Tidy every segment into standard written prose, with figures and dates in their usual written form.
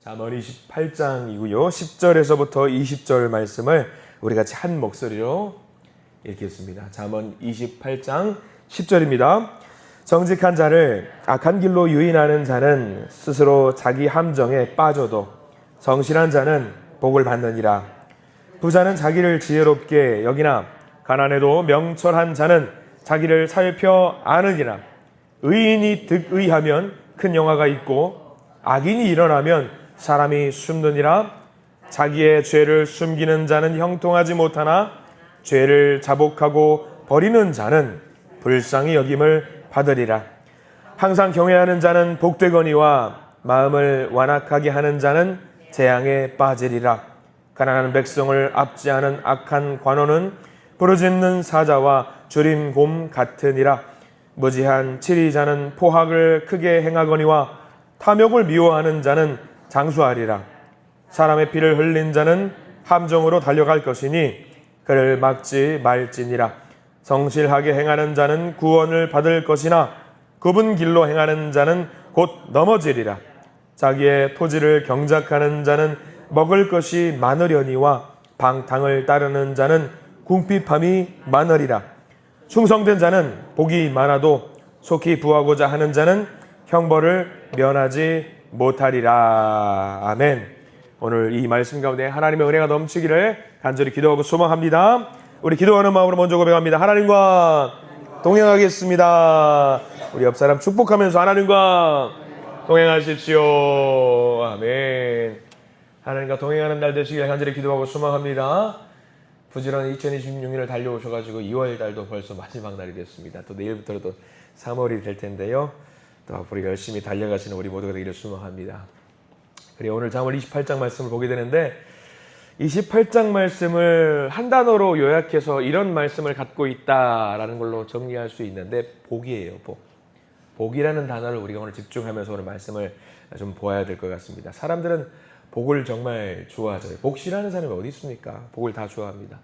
잠언 28장이고요. 10절에서부터 20절 말씀을 우리 같이 한 목소리로 읽겠습니다. 잠언 28장 10절입니다. 정직한 자를 악한 길로 유인하는 자는 스스로 자기 함정에 빠져도 성실한 자는 복을 받느니라. 부자는 자기를 지혜롭게 여기나 가난해도 명철한 자는 자기를 살펴 아느니라. 의인이 득의하면 큰 영화가 있고 악인이 일어나면 사람이 숨느니라. 자기의 죄를 숨기는 자는 형통하지 못하나 죄를 자복하고 버리는 자는 불쌍히 여김을 받으리라. 항상 경외하는 자는 복되거니와 마음을 완악하게 하는 자는 재앙에 빠지리라. 가난한 백성을 압제하는 악한 관원은 부르짖는 사자와 주림곰 같으니라. 무지한 치리자는 포학을 크게 행하거니와 탐욕을 미워하는 자는 장수하리라. 사람의 피를 흘린 자는 함정으로 달려갈 것이니 그를 막지 말지니라. 성실하게 행하는 자는 구원을 받을 것이나 굽은 길로 행하는 자는 곧 넘어지리라. 자기의 토지를 경작하는 자는 먹을 것이 많으려니와 방탕을 따르는 자는 궁핍함이 많으리라. 충성된 자는 복이 많아도 속히 부하고자 하는 자는 형벌을 면하지 못하리라. 아멘. 오늘 이 말씀 가운데 하나님의 은혜가 넘치기를 간절히 기도하고 소망합니다. 우리 기도하는 마음으로 먼저 고백합니다. 하나님과 동행하겠습니다. 우리 옆 사람 축복하면서 하나님과 동행하십시오. 아멘. 하나님과 동행하는 날 되시길 간절히 기도하고 소망합니다. 부지런히 2026년을 달려오셔가지고 2월 달도 벌써 마지막 날이 됐습니다. 또 내일부터는 또 3월이 될 텐데요. 또 앞으로 열심히 달려가시는 우리 모두가 되기를 소망합니다. 그리고 오늘 잠언 28장 말씀을 보게 되는데 28장 말씀을 한 단어로 요약해서 이런 말씀을 갖고 있다라는 걸로 정리할 수 있는데 복이에요. 복. 복이라는 단어를 우리가 오늘 집중하면서 오늘 말씀을 좀 보아야 될 것 같습니다. 사람들은 복을 정말 좋아하죠. 복 싫어하는 사람이 어디 있습니까? 복을 다 좋아합니다.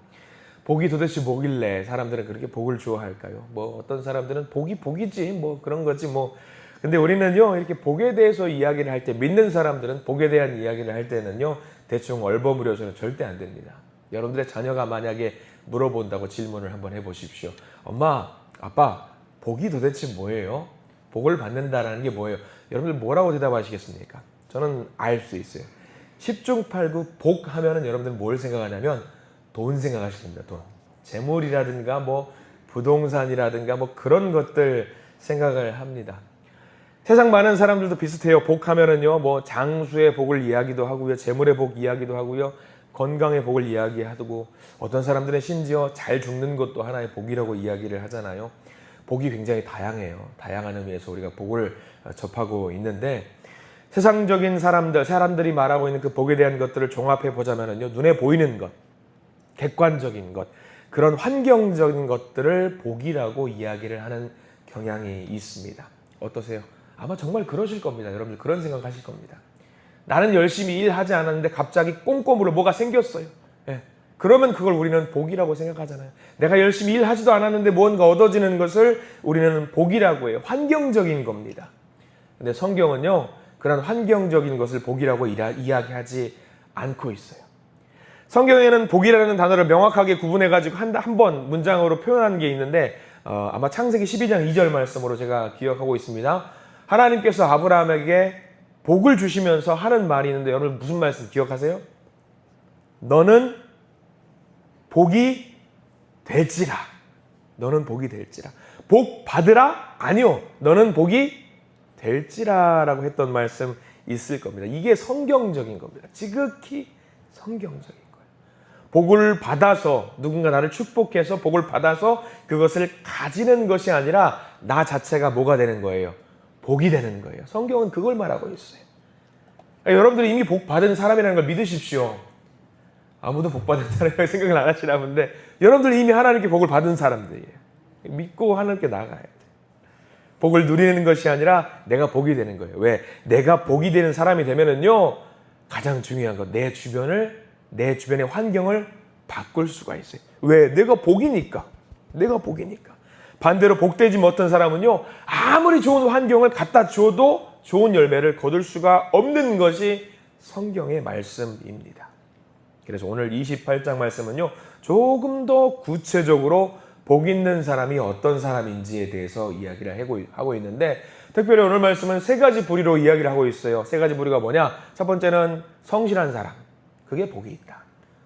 복이 도대체 뭐길래 사람들은 그렇게 복을 좋아할까요? 뭐 어떤 사람들은 복이 복이지 뭐 그런 거지 뭐. 근데 우리는요 이렇게 복에 대해서 이야기를 할 때 믿는 사람들은 복에 대한 이야기를 할 때는요 대충 얼버무려서는 절대 안 됩니다. 여러분들의 자녀가 만약에 물어본다고 질문을 한번 해보십시오. 엄마, 아빠, 복이 도대체 뭐예요? 복을 받는다라는 게 뭐예요? 여러분들 뭐라고 대답하시겠습니까? 저는 알 수 있어요. 10중 8구 복 하면은 여러분들은 뭘 생각하냐면 돈 생각하실 겁니다. 돈. 재물이라든가 뭐 부동산이라든가 뭐 그런 것들 생각을 합니다. 세상 많은 사람들도 비슷해요. 복 하면은요, 뭐 장수의 복을 이야기도 하고요, 재물의 복 이야기도 하고요, 건강의 복을 이야기하고, 어떤 사람들은 심지어 잘 죽는 것도 하나의 복이라고 이야기를 하잖아요. 복이 굉장히 다양해요. 다양한 의미에서 우리가 복을 접하고 있는데, 세상적인 사람들이 말하고 있는 그 복에 대한 것들을 종합해 보자면은요, 눈에 보이는 것, 객관적인 것, 그런 환경적인 것들을 복이라고 이야기를 하는 경향이 있습니다. 어떠세요? 아마 정말 그러실 겁니다. 여러분들 그런 생각하실 겁니다. 나는 열심히 일하지 않았는데 갑자기 꼼꼼으로 뭐가 생겼어요. 예. 그러면 그걸 우리는 복이라고 생각하잖아요. 내가 열심히 일하지도 않았는데 뭔가 얻어지는 것을 우리는 복이라고 해요. 환경적인 겁니다. 근데 성경은요, 그런 환경적인 것을 복이라고 이야기하지 않고 있어요. 성경에는 복이라는 단어를 명확하게 구분해가지고 한 번 문장으로 표현한 게 있는데 아마 창세기 12장 2절 말씀으로 제가 기억하고 있습니다. 하나님께서 아브라함에게 복을 주시면서 하는 말이 있는데 여러분 무슨 말씀 기억하세요? 너는 복이 될지라. 너는 복이 될지라. 복 받으라? 아니요. 너는 복이 될지라라고 했던 말씀 있을 겁니다. 이게 성경적인 겁니다. 지극히 성경적인 거예요. 복을 받아서 누군가 나를 축복해서 복을 받아서 그것을 가지는 것이 아니라 나 자체가 뭐가 되는 거예요? 복이 되는 거예요. 성경은 그걸 말하고 있어요. 그러니까 여러분들이 이미 복 받은 사람이라는 걸 믿으십시오. 아무도 복 받은 사람이라고 생각을 안 하시나 본데 여러분들 이미 하나님께 복을 받은 사람들이에요. 믿고 하나님께 나가야 돼요. 복을 누리는 것이 아니라 내가 복이 되는 거예요. 왜? 내가 복이 되는 사람이 되면은요 가장 중요한 건 내 주변의 환경을 바꿀 수가 있어요. 왜? 내가 복이니까. 내가 복이니까. 반대로 복되지 못한 사람은요 아무리 좋은 환경을 갖다 줘도 좋은 열매를 거둘 수가 없는 것이 성경의 말씀입니다. 그래서 오늘 28장 말씀은요, 조금 더 구체적으로 복 있는 사람이 어떤 사람인지에 대해서 이야기를 하고 있는데, 특별히 오늘 말씀은 세 가지 부류로 이야기를 하고 있어요. 세 가지 부류가 뭐냐? 첫 번째는 성실한 사람, 그게 복이 있다.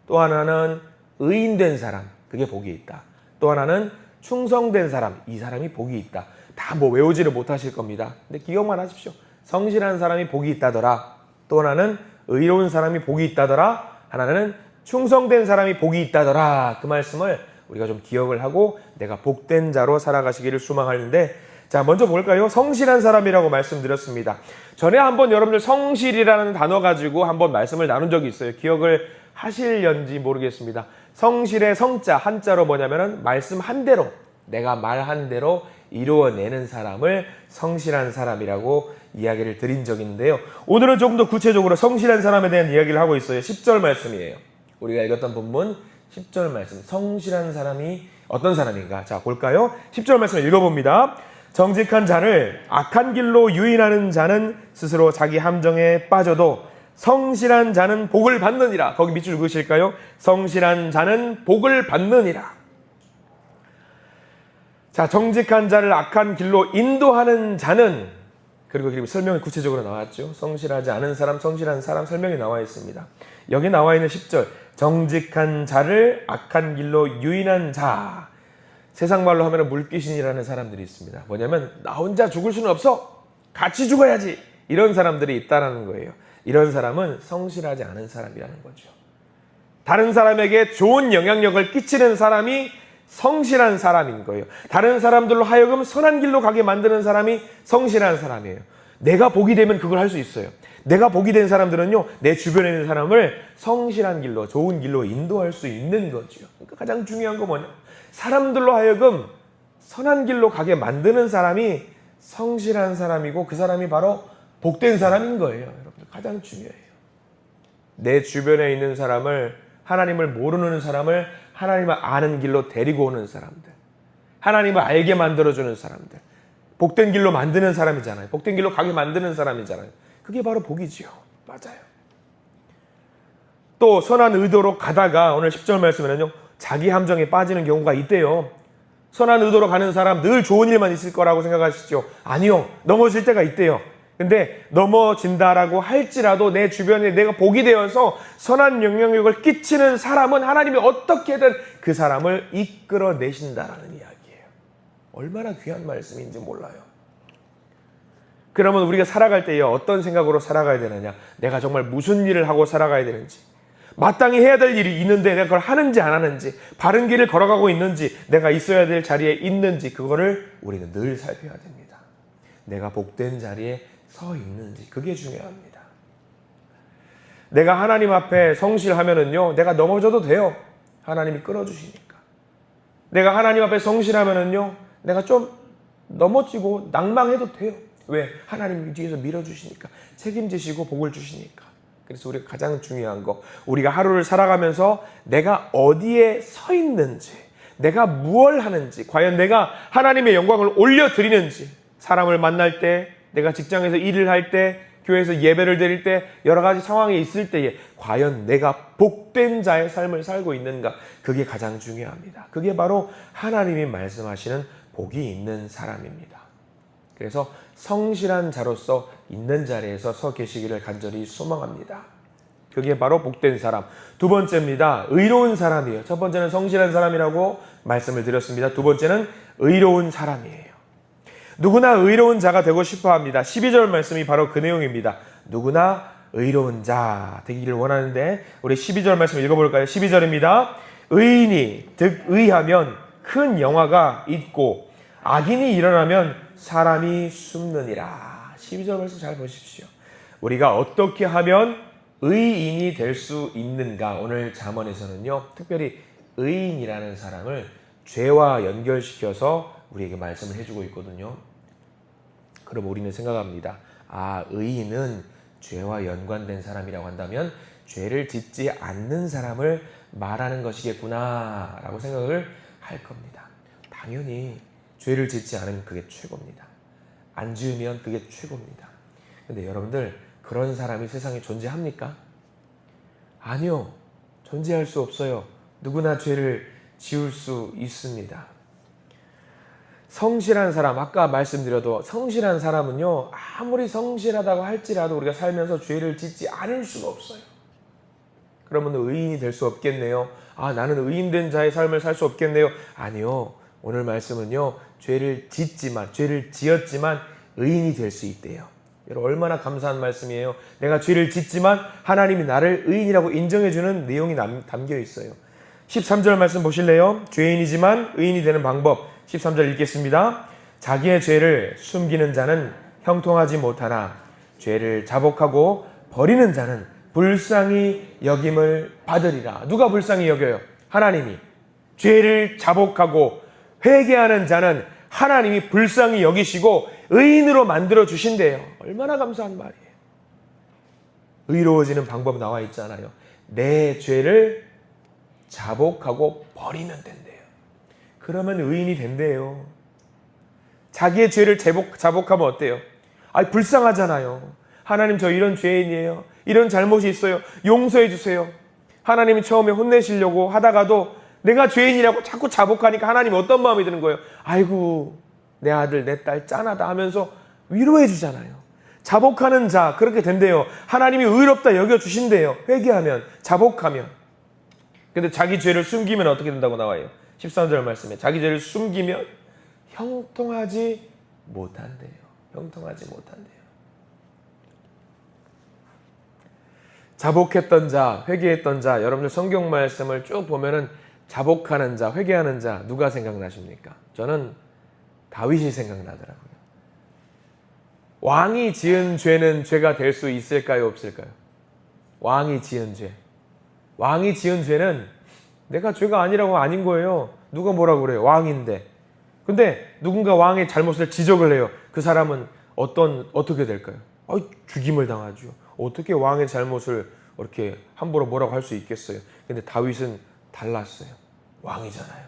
또 하나는 의인된 사람, 그게 복이 있다. 또 하나는 충성된 사람, 이 사람이 복이 있다. 다 뭐 외우지를 못하실 겁니다. 근데 기억만 하십시오. 성실한 사람이 복이 있다더라. 또 하나는 의로운 사람이 복이 있다더라. 하나는 충성된 사람이 복이 있다더라. 그 말씀을 우리가 좀 기억을 하고 내가 복된 자로 살아가시기를 소망하는데, 자, 먼저 볼까요? 성실한 사람이라고 말씀드렸습니다. 전에 한번 여러분들 성실이라는 단어 가지고 한번 말씀을 나눈 적이 있어요. 기억을 하실련지 모르겠습니다. 성실의 성자, 한자로 뭐냐면은 말씀한 대로, 내가 말한 대로 이루어내는 사람을 성실한 사람이라고 이야기를 드린 적이 있는데요. 오늘은 조금 더 구체적으로 성실한 사람에 대한 이야기를 하고 있어요. 10절 말씀이에요. 우리가 읽었던 본문 10절 말씀. 성실한 사람이 어떤 사람인가? 자, 볼까요? 10절 말씀을 읽어봅니다. 정직한 자를 악한 길로 유인하는 자는 스스로 자기 함정에 빠져도 성실한 자는 복을 받느니라. 거기 밑줄 그으실까요? 성실한 자는 복을 받느니라. 자, 정직한 자를 악한 길로 인도하는 자는, 그리고 설명이 구체적으로 나왔죠. 성실하지 않은 사람, 성실한 사람 설명이 나와 있습니다. 여기 나와 있는 10절, 정직한 자를 악한 길로 유인한 자. 세상 말로 하면 물귀신이라는 사람들이 있습니다. 뭐냐면 나 혼자 죽을 수는 없어, 같이 죽어야지, 이런 사람들이 있다는 거예요. 이런 사람은 성실하지 않은 사람이라는 거죠. 다른 사람에게 좋은 영향력을 끼치는 사람이 성실한 사람인 거예요. 다른 사람들로 하여금 선한 길로 가게 만드는 사람이 성실한 사람이에요. 내가 복이 되면 그걸 할 수 있어요. 내가 복이 된 사람들은요, 내 주변에 있는 사람을 성실한 길로, 좋은 길로 인도할 수 있는 거죠. 그러니까 가장 중요한 건 뭐냐? 사람들로 하여금 선한 길로 가게 만드는 사람이 성실한 사람이고, 그 사람이 바로 복된 사람인 거예요. 여러분들, 가장 중요해요. 내 주변에 있는 사람을, 하나님을 모르는 사람을 하나님을 아는 길로 데리고 오는 사람들, 하나님을 알게 만들어주는 사람들, 복된 길로 만드는 사람이잖아요. 복된 길로 가게 만드는 사람이잖아요. 그게 바로 복이지요. 맞아요. 또 선한 의도로 가다가 오늘 10절 말씀에는요, 자기 함정에 빠지는 경우가 있대요. 선한 의도로 가는 사람 늘 좋은 일만 있을 거라고 생각하시죠? 아니요. 넘어질 때가 있대요. 근데 넘어진다라고 할지라도 내 주변에 내가 복이 되어서 선한 영향력을 끼치는 사람은 하나님이 어떻게든 그 사람을 이끌어내신다라는 이야기예요. 얼마나 귀한 말씀인지 몰라요. 그러면 우리가 살아갈 때에 어떤 생각으로 살아가야 되느냐? 내가 정말 무슨 일을 하고 살아가야 되는지, 마땅히 해야 될 일이 있는데 내가 그걸 하는지 안 하는지, 바른 길을 걸어가고 있는지, 내가 있어야 될 자리에 있는지, 그거를 우리는 늘 살펴야 됩니다. 내가 복된 자리에 서 있는지, 그게 중요합니다. 내가 하나님 앞에 성실하면은요, 내가 넘어져도 돼요. 하나님이 끌어주시니까. 내가 하나님 앞에 성실하면은요, 내가 좀 넘어지고 낭망해도 돼요. 왜? 하나님이 뒤에서 밀어주시니까, 책임지시고 복을 주시니까. 그래서 우리가 가장 중요한 거, 우리가 하루를 살아가면서 내가 어디에 서 있는지, 내가 무엇을 하는지, 과연 내가 하나님의 영광을 올려드리는지, 사람을 만날 때, 내가 직장에서 일을 할 때, 교회에서 예배를 드릴 때, 여러 가지 상황에 있을 때에 과연 내가 복된 자의 삶을 살고 있는가, 그게 가장 중요합니다. 그게 바로 하나님이 말씀하시는 복이 있는 사람입니다. 그래서 성실한 자로서 있는 자리에서 서 계시기를 간절히 소망합니다. 그게 바로 복된 사람. 두 번째입니다. 의로운 사람이에요. 첫 번째는 성실한 사람이라고 말씀을 드렸습니다. 두 번째는 의로운 사람이에요. 누구나 의로운 자가 되고 싶어 합니다. 12절 말씀이 바로 그 내용입니다. 누구나 의로운 자 되기를 원하는데, 우리 12절 말씀 읽어볼까요? 12절입니다. 의인이 득의하면 큰 영화가 있고 악인이 일어나면 사람이 숨느니라. 12절 말씀 잘 보십시오. 우리가 어떻게 하면 의인이 될 수 있는가? 오늘 잠언에서는요, 특별히 의인이라는 사람을 죄와 연결시켜서 우리에게 말씀을 해주고 있거든요. 그럼 우리는 생각합니다. 아, 의인은 죄와 연관된 사람이라고 한다면 죄를 짓지 않는 사람을 말하는 것이겠구나 라고 생각을 할 겁니다. 당연히 죄를 짓지 않으면 그게 최고입니다. 안 지으면 그게 최고입니다. 근데 여러분들, 그런 사람이 세상에 존재합니까? 아니요. 존재할 수 없어요. 누구나 죄를 지을 수 있습니다. 성실한 사람, 아까 말씀드려도 성실한 사람은요, 아무리 성실하다고 할지라도 우리가 살면서 죄를 짓지 않을 수가 없어요. 그러면 의인이 될 수 없겠네요. 아, 나는 의인된 자의 삶을 살 수 없겠네요. 아니요. 오늘 말씀은요, 죄를 지었지만 의인이 될 수 있대요. 여러분, 얼마나 감사한 말씀이에요. 내가 죄를 짓지만 하나님이 나를 의인이라고 인정해주는 내용이 담겨 있어요. 13절 말씀 보실래요? 죄인이지만 의인이 되는 방법. 13절 읽겠습니다. 자기의 죄를 숨기는 자는 형통하지 못하나 죄를 자복하고 버리는 자는 불쌍히 여김을 받으리라. 누가 불쌍히 여겨요? 하나님이. 죄를 자복하고 회개하는 자는 하나님이 불쌍히 여기시고 의인으로 만들어 주신대요. 얼마나 감사한 말이에요. 의로워지는 방법 나와 있잖아요. 내 죄를 자복하고 버리면 된대요. 그러면 의인이 된대요. 자기의 죄를 자복하면 어때요? 불쌍하잖아요. 하나님, 저 이런 죄인이에요. 이런 잘못이 있어요. 용서해 주세요. 하나님이 처음에 혼내시려고 하다가도 내가 죄인이라고 자꾸 자복하니까 하나님 어떤 마음이 드는 거예요? 아이고, 내 아들, 내 딸 짠하다 하면서 위로해 주잖아요. 자복하는 자, 그렇게 된대요. 하나님이 의롭다 여겨주신대요. 회개하면, 자복하면. 근데 자기 죄를 숨기면 어떻게 된다고 나와요? 13절 말씀에 자기 죄를 숨기면 형통하지 못한대요. 형통하지 못한대요. 자복했던 자, 회개했던 자, 여러분들 성경 말씀을 쭉 보면은 자복하는 자, 회개하는 자 누가 생각나십니까? 저는 다윗이 생각나더라고요. 왕이 지은 죄는 죄가 될 수 있을까요, 없을까요? 왕이 지은 죄. 왕이 지은 죄는 내가 죄가 아니라고 아닌 거예요. 누가 뭐라고 그래요? 왕인데. 근데 누군가 왕의 잘못을 지적을 해요. 그 사람은 어떻게 될까요? 죽임을 당하죠. 어떻게 왕의 잘못을 이렇게 함부로 뭐라고 할 수 있겠어요? 근데 다윗은 달랐어요. 왕이잖아요.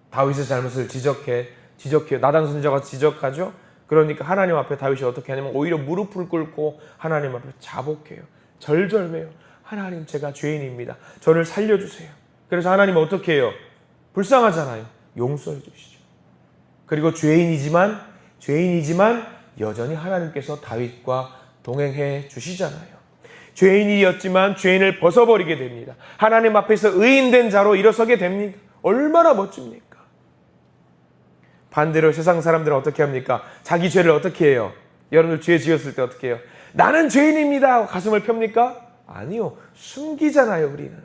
다윗의 잘못을 지적해요. 나단 선지자가 지적하죠. 그러니까 하나님 앞에 다윗이 어떻게 하냐면 오히려 무릎을 꿇고 하나님 앞에 자복해요. 절절매요. 하나님, 제가 죄인입니다. 저를 살려주세요. 그래서 하나님은 어떻게 해요? 불쌍하잖아요. 용서해 주시죠. 그리고 죄인이지만 여전히 하나님께서 다윗과 동행해 주시잖아요. 죄인이었지만 죄인을 벗어버리게 됩니다. 하나님 앞에서 의인된 자로 일어서게 됩니다. 얼마나 멋집니까? 반대로 세상 사람들은 어떻게 합니까? 자기 죄를 어떻게 해요? 여러분들 죄 지었을 때 어떻게 해요? 나는 죄인입니다 하고 가슴을 펴니까? 아니요. 숨기잖아요. 우리는.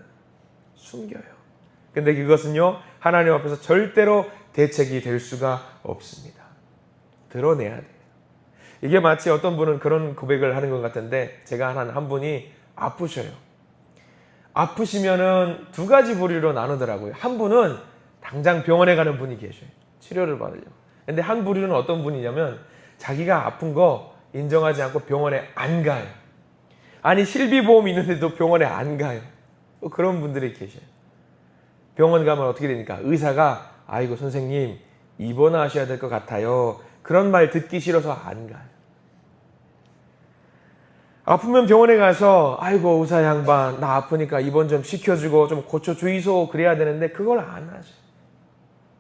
숨겨요. 근데 그것은요, 하나님 앞에서 절대로 대책이 될 수가 없습니다. 드러내야 돼요. 이게 마치 어떤 분은 그런 고백을 하는 것 같은데, 제가 아는 한 분이 아프셔요. 아프시면은 두 가지 부류로 나누더라고요. 한 분은 당장 병원에 가는 분이 계셔요. 치료를 받으려고. 근데 한 부류는 어떤 분이냐면 자기가 아픈 거 인정하지 않고 병원에 안 가요. 아니, 실비보험이 있는데도 병원에 안 가요. 그런 분들이 계셔요. 병원 가면 어떻게 되니까 의사가 아이고 선생님 입원하셔야 될 것 같아요. 그런 말 듣기 싫어서 안 가요. 아프면 병원에 가서 아이고 의사 양반 나 아프니까 입원 좀 시켜주고 좀 고쳐주이소 그래야 되는데 그걸 안 하죠.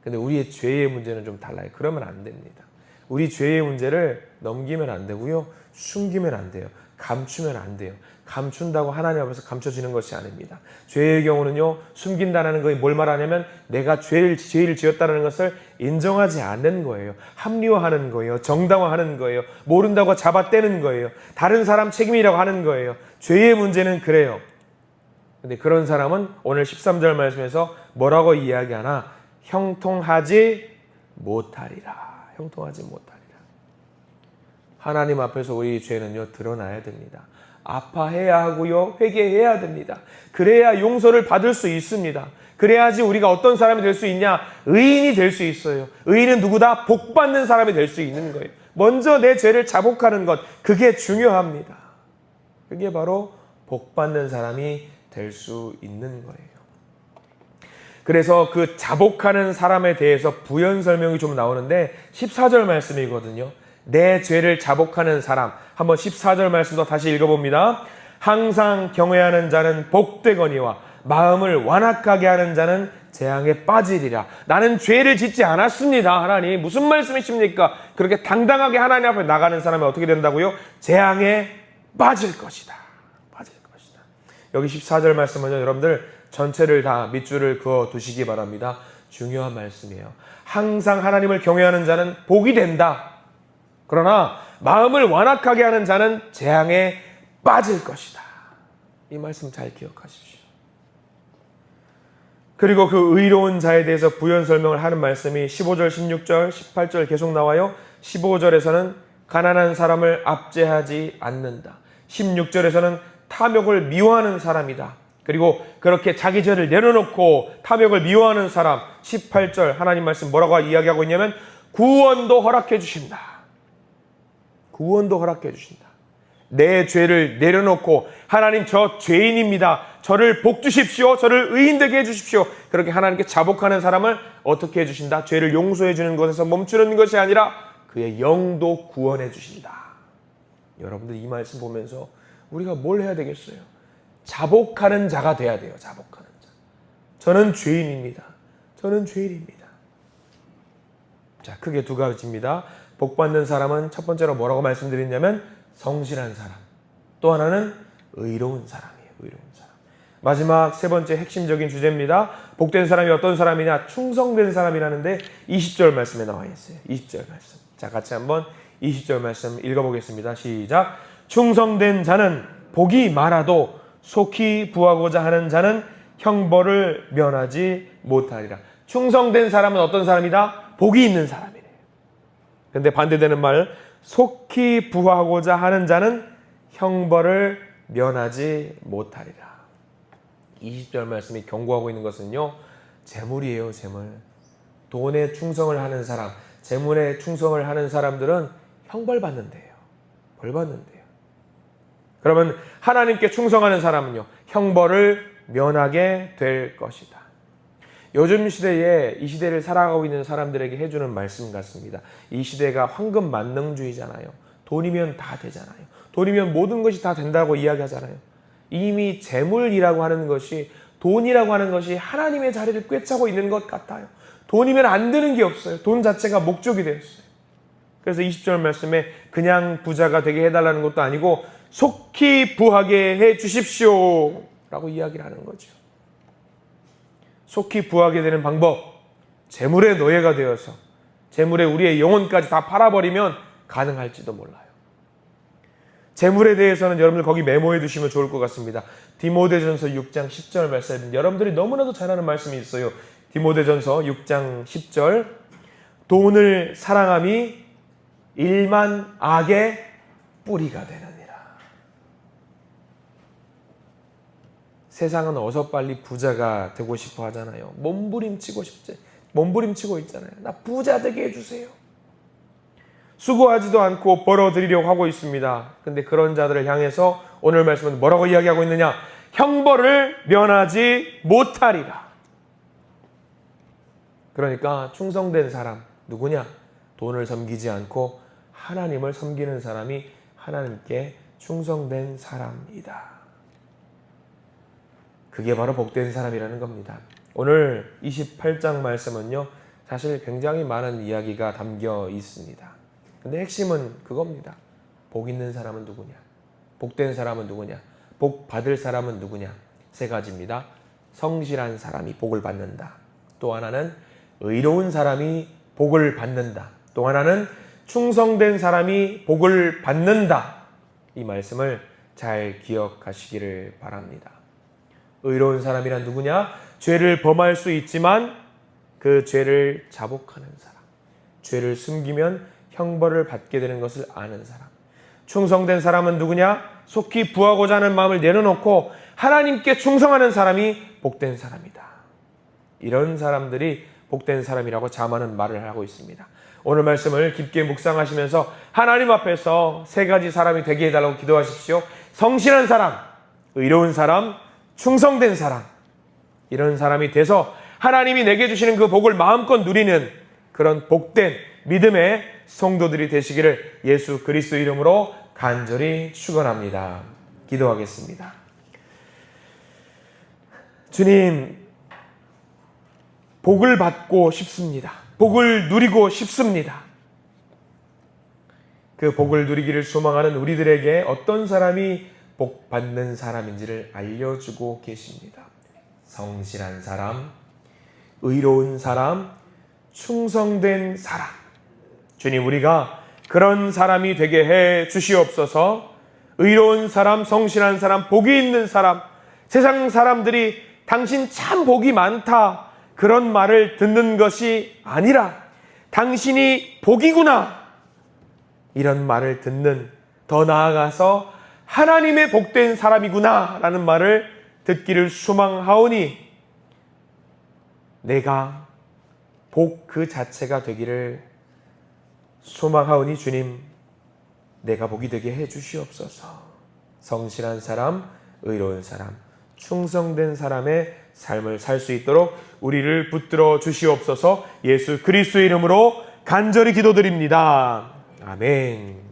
근데 우리의 죄의 문제는 좀 달라요. 그러면 안 됩니다. 우리 죄의 문제를 넘기면 안 되고요. 숨기면 안 돼요. 감추면 안 돼요. 감춘다고 하나님 앞에서 감춰지는 것이 아닙니다. 죄의 경우는요, 숨긴다는 것이 뭘 말하냐면 내가 죄를 지었다는 것을 인정하지 않는 거예요. 합리화하는 거예요. 정당화하는 거예요. 모른다고 잡아떼는 거예요. 다른 사람 책임이라고 하는 거예요. 죄의 문제는 그래요. 근데 그런 사람은 오늘 13절 말씀에서 뭐라고 이야기하나? 형통하지 못하리라. 형통하지 못하리라. 하나님 앞에서 우리 죄는요, 드러나야 됩니다. 아파해야 하고요, 회개해야 됩니다. 그래야 용서를 받을 수 있습니다. 그래야지 우리가 어떤 사람이 될 수 있냐? 의인이 될 수 있어요. 의인은 누구다? 복받는 사람이 될 수 있는 거예요. 먼저 내 죄를 자복하는 것, 그게 중요합니다. 그게 바로 복받는 사람이 될 수 있는 거예요. 그래서 그 자복하는 사람에 대해서 부연 설명이 좀 나오는데 14절 말씀이거든요. 내 죄를 자복하는 사람. 한번 14절 말씀도 다시 읽어봅니다. 항상 경외하는 자는 복되거니와 마음을 완악하게 하는 자는 재앙에 빠지리라. 나는 죄를 짓지 않았습니다. 하나님 무슨 말씀이십니까? 그렇게 당당하게 하나님 앞에 나가는 사람이 어떻게 된다고요? 재앙에 빠질 것이다. 빠질 것이다. 여기 14절 말씀은요, 여러분들 전체를 다 밑줄을 그어 두시기 바랍니다. 중요한 말씀이에요. 항상 하나님을 경외하는 자는 복이 된다. 그러나 마음을 완악하게 하는 자는 재앙에 빠질 것이다. 이 말씀 잘 기억하십시오. 그리고 그 의로운 자에 대해서 부연 설명을 하는 말씀이 15절, 16절, 18절 계속 나와요. 15절에서는 가난한 사람을 압제하지 않는다. 16절에서는 탐욕을 미워하는 사람이다. 그리고 그렇게 자기 죄를 내려놓고 탐욕을 미워하는 사람, 18절 하나님 말씀 뭐라고 이야기하고 있냐면 구원도 허락해 주신다. 구원도 허락해 주신다. 내 죄를 내려놓고 하나님 저 죄인입니다. 저를 복 주십시오. 저를 의인되게 해주십시오. 그렇게 하나님께 자복하는 사람을 어떻게 해주신다? 죄를 용서해 주는 것에서 멈추는 것이 아니라 그의 영도 구원해 주신다. 여러분들 이 말씀 보면서 우리가 뭘 해야 되겠어요? 자복하는 자가 돼야 돼요. 자복하는 자. 저는 죄인입니다. 저는 죄인입니다. 자, 크게 두 가지입니다. 복 받는 사람은 첫 번째로 뭐라고 말씀드렸냐면 성실한 사람. 또 하나는 의로운 사람이에요. 의로운 사람. 마지막 세 번째 핵심적인 주제입니다. 복된 사람이 어떤 사람이냐? 충성된 사람이라는데 20절 말씀에 나와 있어요. 20절 말씀. 자, 같이 한번 20절 말씀 읽어보겠습니다. 시작. 충성된 자는 복이 많아도 속히 부하고자 하는 자는 형벌을 면하지 못하리라. 충성된 사람은 어떤 사람이다? 복이 있는 사람이래요. 그런데 반대되는 말, 속히 부하고자 하는 자는 형벌을 면하지 못하리라. 20절 말씀이 경고하고 있는 것은요, 재물이에요. 재물. 돈에 충성을 하는 사람, 재물에 충성을 하는 사람들은 형벌 받는데요. 벌 받는데요. 그러면 하나님께 충성하는 사람은요, 형벌을 면하게 될 것이다. 요즘 시대에 이 시대를 살아가고 있는 사람들에게 해주는 말씀 같습니다. 이 시대가 황금 만능주의잖아요. 돈이면 다 되잖아요. 돈이면 모든 것이 다 된다고 이야기하잖아요. 이미 재물이라고 하는 것이, 돈이라고 하는 것이 하나님의 자리를 꿰차고 있는 것 같아요. 돈이면 안 되는 게 없어요. 돈 자체가 목적이 되었어요. 그래서 20절 말씀에 그냥 부자가 되게 해달라는 것도 아니고 속히 부하게 해 주십시오 라고 이야기를 하는 거죠. 속히 부하게 되는 방법, 재물의 노예가 되어서 재물에 우리의 영혼까지 다 팔아버리면 가능할지도 몰라요. 재물에 대해서는 여러분들 거기 메모해 두시면 좋을 것 같습니다. 디모데전서 6장 10절 말씀, 여러분들이 너무나도 잘 아는 말씀이 있어요. 디모데전서 6장 10절, 돈을 사랑함이 일만 악의 뿌리가 되느니라. 세상은 어서 빨리 부자가 되고 싶어 하잖아요. 몸부림치고 있잖아요. 나 부자 되게 해주세요. 수고하지도 않고 벌어들이려고 하고 있습니다. 근데 그런 자들을 향해서 오늘 말씀은 뭐라고 이야기하고 있느냐? 형벌을 면하지 못하리라. 그러니까 충성된 사람 누구냐? 돈을 섬기지 않고 하나님을 섬기는 사람이 하나님께 충성된 사람이다. 그게 바로 복된 사람이라는 겁니다. 오늘 28장 말씀은요, 사실 굉장히 많은 이야기가 담겨 있습니다. 근데 핵심은 그겁니다. 복 있는 사람은 누구냐? 복된 사람은 누구냐? 복 받을 사람은 누구냐? 세 가지입니다. 성실한 사람이 복을 받는다. 또 하나는 의로운 사람이 복을 받는다. 또 하나는 충성된 사람이 복을 받는다. 이 말씀을 잘 기억하시기를 바랍니다. 의로운 사람이란 누구냐? 죄를 범할 수 있지만 그 죄를 자복하는 사람. 죄를 숨기면 형벌을 받게 되는 것을 아는 사람. 충성된 사람은 누구냐? 속히 부하고자 하는 마음을 내려놓고 하나님께 충성하는 사람이 복된 사람이다. 이런 사람들이 복된 사람이라고 자만은 말을 하고 있습니다. 오늘 말씀을 깊게 묵상하시면서 하나님 앞에서 세 가지 사람이 되게 해달라고 기도하십시오. 성실한 사람, 의로운 사람, 충성된 사람. 이런 사람이 돼서 하나님이 내게 주시는 그 복을 마음껏 누리는 그런 복된 믿음의 성도들이 되시기를 예수 그리스도 이름으로 간절히 축원합니다. 기도하겠습니다. 주님, 복을 받고 싶습니다. 복을 누리고 싶습니다. 그 복을 누리기를 소망하는 우리들에게 어떤 사람이 복 받는 사람인지를 알려주고 계십니다. 성실한 사람, 의로운 사람, 충성된 사람. 주님, 우리가 그런 사람이 되게 해 주시옵소서. 의로운 사람, 성실한 사람, 복이 있는 사람, 세상 사람들이 당신 참 복이 많다, 그런 말을 듣는 것이 아니라 당신이 복이구나, 이런 말을 듣는, 더 나아가서 하나님의 복된 사람이구나 라는 말을 듣기를 소망하오니 내가 복 그 자체가 되기를 소망하오니 주님, 내가 복이 되게 해 주시옵소서. 성실한 사람, 의로운 사람, 충성된 사람의 삶을 살 수 있도록 우리를 붙들어 주시옵소서. 예수 그리스도의 이름으로 간절히 기도드립니다. 아멘.